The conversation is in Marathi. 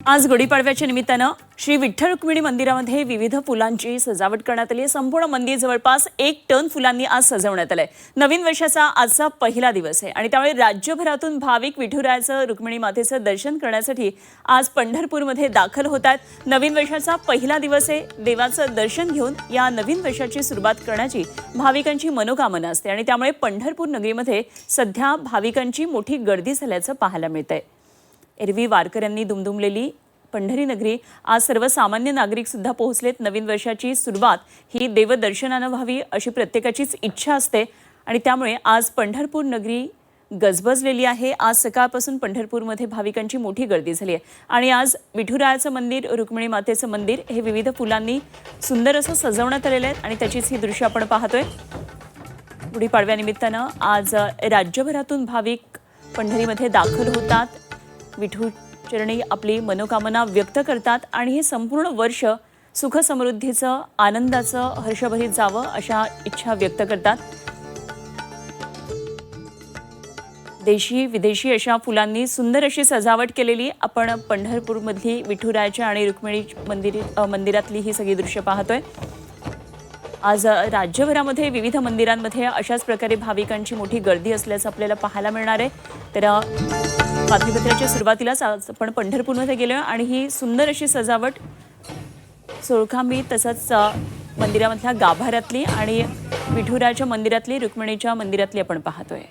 आज गुढीपाडव्याच्या निमित्तानं श्री विठ्ठल रुक्मिणी मंदिरामध्ये विविध फुलांची सजावट करण्यात आली आहे। संपूर्ण मंदिर जवळपास 1 टन फुलांनी आज सजवण्यात आलंय। नवीन वर्षाचा आजचा पहिला दिवस आहे आणि त्यामुळे राज्यभरातून भाविक विठुरायाचं रुक्मिणी मातेचं दर्शन करण्यासाठी आज पंढरपूरमध्ये दाखल होतात। नवीन वर्षाचा पहिला दिवस आहे। देवाचं दर्शन घेऊन या नवीन वर्षाची सुरुवात करण्याची भाविकांची मनोकामना असते आणि त्यामुळे पंढरपूर नगरीमध्ये सध्या भाविकांची मोठी गर्दी झाल्याचं पाहायला मिळतंय। एरवी वारकऱ्यांनी दुमदुमलेली पंढरी नगरी आज सर्वसामान्य नागरिक सुद्धा पोहोचलेत। नवीन वर्षाची सुरुवात ही देवदर्शनानं व्हावी अशी प्रत्येकाचीच इच्छा असते आणि त्यामुळे आज पंढरपूर नगरी गजबजलेली आहे। आज सकाळपासून पंढरपूरमध्ये भाविकांची मोठी गर्दी झाली आहे आणि आज विठुरायाचं मंदिर, रुक्मिणी मातेचं मंदिर हे विविध फुलांनी सुंदर असं सजवण्यात आलेलं आहे आणि त्याचीच ही दृश्य आपण पाहतोय। गुढीपाडव्यानिमित्तानं आज राज्यभरातून भाविक पंढरीमध्ये दाखल होतात, विठू चरणी आपली मनोकामना व्यक्त करतात आणि हे संपूर्ण वर्ष सुख समृद्धीचं, आनंदाचं, हर्षभरीत जावं अशा इच्छा व्यक्त करतात। देशी विदेशी अशा फुलांनी सुंदर अशी सजावट केलेली आपण पंढरपूरमधली विठुरायाच्या आणि रुक्मिणी मंदिरातली ही सगळी दृश्य पाहतोय। आज राज्यभरामध्ये विविध मंदिरांमध्ये अशाच प्रकारे भाविकांची मोठी गर्दी असल्याचं आपल्याला पाहायला मिळणार आहे। तर बातमीपत्राच्या सुरुवातीलाच आज आपण पंढरपूरमध्ये गेलो आणि ही सुंदर अशी सजावट सोळखांबी तसंच मंदिरामधल्या गाभाऱ्यातली आणि विठुरायाच्या मंदिरातली, रुक्मिणीच्या मंदिरातली आपण पाहतोय।